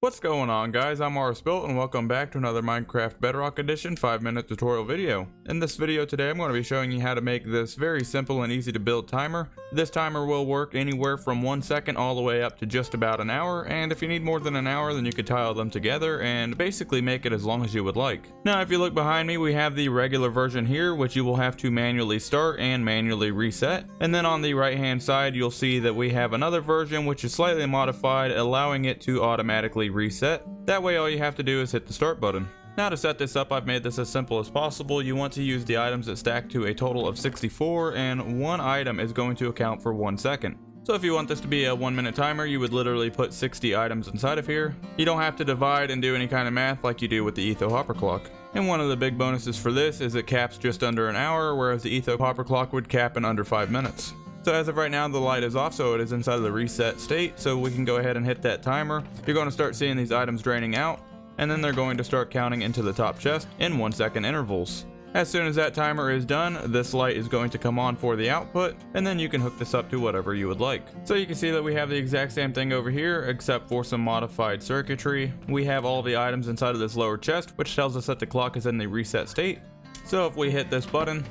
What's going on, guys? I'm RSbuilt and welcome back to another Minecraft Bedrock Edition 5-minute tutorial video. In this video today I'm going to be showing you how to make this very simple and easy to build timer. This timer will work anywhere from 1 second all the way up to just about an hour, and if you need more than an hour then you could tile them together and basically make it as long as you would like. Now if you look behind me, we have the regular version here, which you will have to manually start and manually reset, and then on the right hand side you'll see that we have another version which is slightly modified, allowing it to automatically reset. That way all you have to do is hit the start button. Now to set this up, I've made this as simple as possible. You want to use the items that stack to a total of 64, and one item is going to account for 1 second. So if you want this to be a 1-minute timer, you would literally put 60 items inside of here. You don't have to divide and do any kind of math like you do with the Etho hopper clock. And one of the big bonuses for this is it caps just under an hour, whereas the Etho hopper clock would cap in under 5 minutes. So as of right now, the light is off, so it is inside of the reset state, so we can go ahead and hit that timer. You're going to start seeing these items draining out, and then they're going to start counting into the top chest in 1 second intervals. As soon as that timer is done, this light is going to come on for the output, and then you can hook this up to whatever you would like. So you can see that we have the exact same thing over here, except for some modified circuitry. We have all the items inside of this lower chest, which tells us that the clock is in the reset state. So if we hit this button,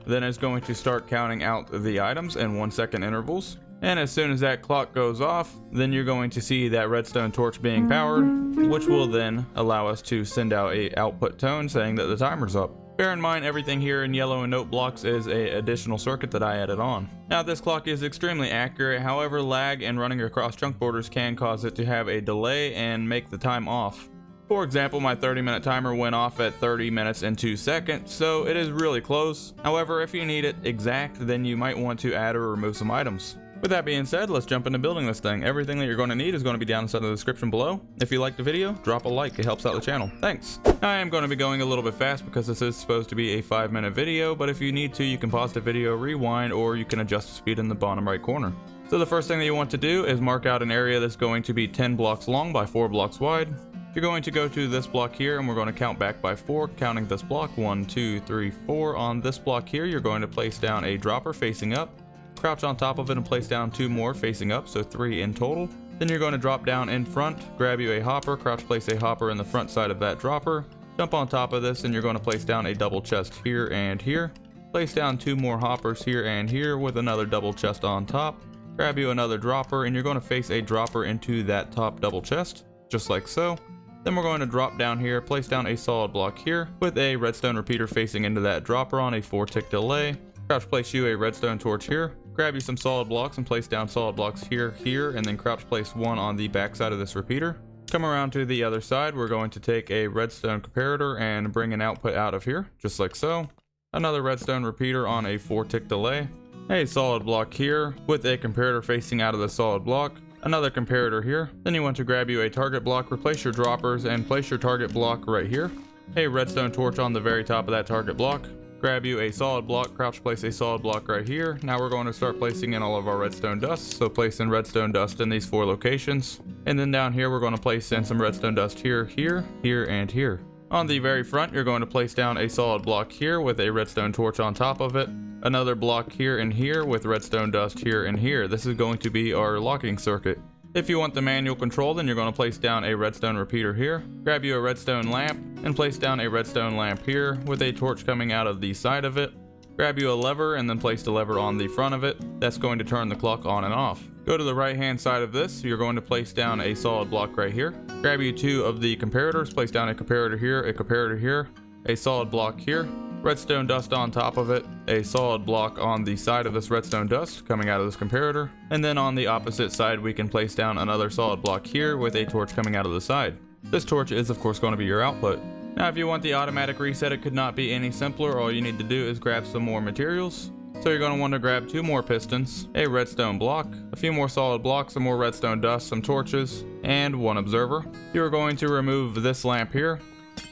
then it's going to start counting out the items in 1 second intervals. And as soon as that clock goes off, then you're going to see that redstone torch being powered, which will then allow us to send out a output tone saying that the timer's up. Bear in mind, everything here in yellow and note blocks is a additional circuit that I added on. Now this clock is extremely accurate, however lag and running across chunk borders can cause it to have a delay and make the time off. For example, my 30-minute timer went off at 30 minutes and 2 seconds, so it is really close. However, if you need it exact, then you might want to add or remove some items. With that being said, let's jump into building this thing. Everything that you're going to need is going to be down inside the description below. If you liked the video, drop a like, it helps out the channel. Thanks. I am going to be going a little bit fast because this is supposed to be a 5-minute video, but if you need to, you can pause the video, rewind, or you can adjust the speed in the bottom right corner. So the first thing that you want to do is mark out an area that's going to be 10 blocks long by 4 blocks wide. You're going to go to this block here, and we're going to count back by 4, counting this block. 1, 2, 3, 4. On this block here, you're going to place down a dropper facing up, crouch on top of it and place down 2 more facing up, so 3 in total. Then you're going to drop down in front, grab you a hopper, crouch place a hopper in the front side of that dropper, jump on top of this, and you're going to place down a double chest here and here. Place down 2 more hoppers here and here with another double chest on top. Grab you another dropper, and you're going to face a dropper into that top double chest, just like so. Then we're going to drop down here, place down a solid block here with a redstone repeater facing into that dropper on a 4-tick delay. Crouch place you a redstone torch here. Grab you some solid blocks and place down solid blocks here, and then crouch place 1 on the back side of this repeater. Come around to the other side, we're going to take a redstone comparator and bring an output out of here, just like so. Another redstone repeater on a 4-tick delay. A solid block here with a comparator facing out of the solid block. Another comparator here. Then you want to grab you a target block, replace your droppers, and place your target block right here. A redstone torch on the very top of that target block. Grab you a solid block, crouch place a solid block right here. Now we're going to start placing in all of our redstone dust. So place in redstone dust in these 4 locations. And then down here we're going to place in some redstone dust here, here, here, and here. On the very front, you're going to place down a solid block here with a redstone torch on top of it. Another block here and here with redstone dust here and here. This is going to be our locking circuit. If you want the manual control, then you're going to place down a redstone repeater here. Grab you a redstone lamp and place down a redstone lamp here with a torch coming out of the side of it. Grab you a lever and then place the lever on the front of it. That's going to turn the clock on and off. Go to the right hand side of this. You're going to place down a solid block right here. Grab you 2 of the comparators, place down a comparator here, a solid block here. Redstone dust on top of it, a solid block on the side of this redstone dust coming out of this comparator, and then on the opposite side we can place down another solid block here with a torch coming out of the side. This torch is of course going to be your output. Now if you want the automatic reset, it could not be any simpler. All you need to do is grab some more materials. So you're going to want to grab 2 more pistons, a redstone block, a few more solid blocks, some more redstone dust, some torches, and 1 observer. You're going to remove this lamp here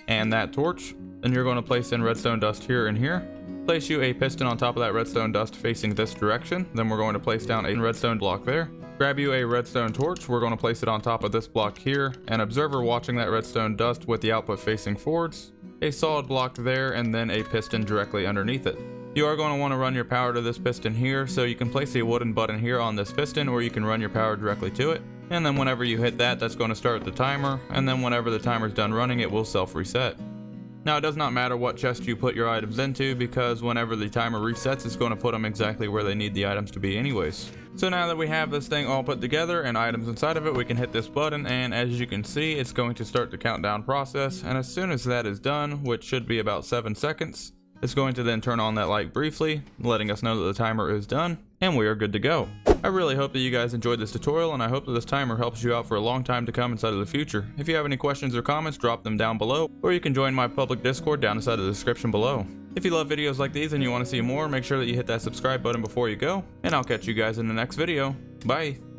and that torch. Then you're going to place in redstone dust here and here. Place you a piston on top of that redstone dust facing this direction. Then we're going to place down a redstone block there. Grab you a redstone torch. We're going to place it on top of this block here. An observer watching that redstone dust with the output facing forwards. A solid block there, and then a piston directly underneath it. You are going to want to run your power to this piston here, so you can place a wooden button here on this piston, or you can run your power directly to it. and then whenever you hit that, that's going to start the timer, and then whenever the timer's done running, it will self-reset. Now it does not matter what chest you put your items into, because whenever the timer resets, it's going to put them exactly where they need the items to be anyways. So now that we have this thing all put together and items inside of it, we can hit this button, and as you can see, it's going to start the countdown process, and as soon as that is done, which should be about 7 seconds, it's going to then turn on that light briefly, letting us know that the timer is done, and we are good to go. I really hope that you guys enjoyed this tutorial, and I hope that this timer helps you out for a long time to come inside of the future. If you have any questions or comments, drop them down below, or you can join my public Discord down inside of the description below. If you love videos like these and you want to see more, make sure that you hit that subscribe button before you go, and I'll catch you guys in the next video. Bye!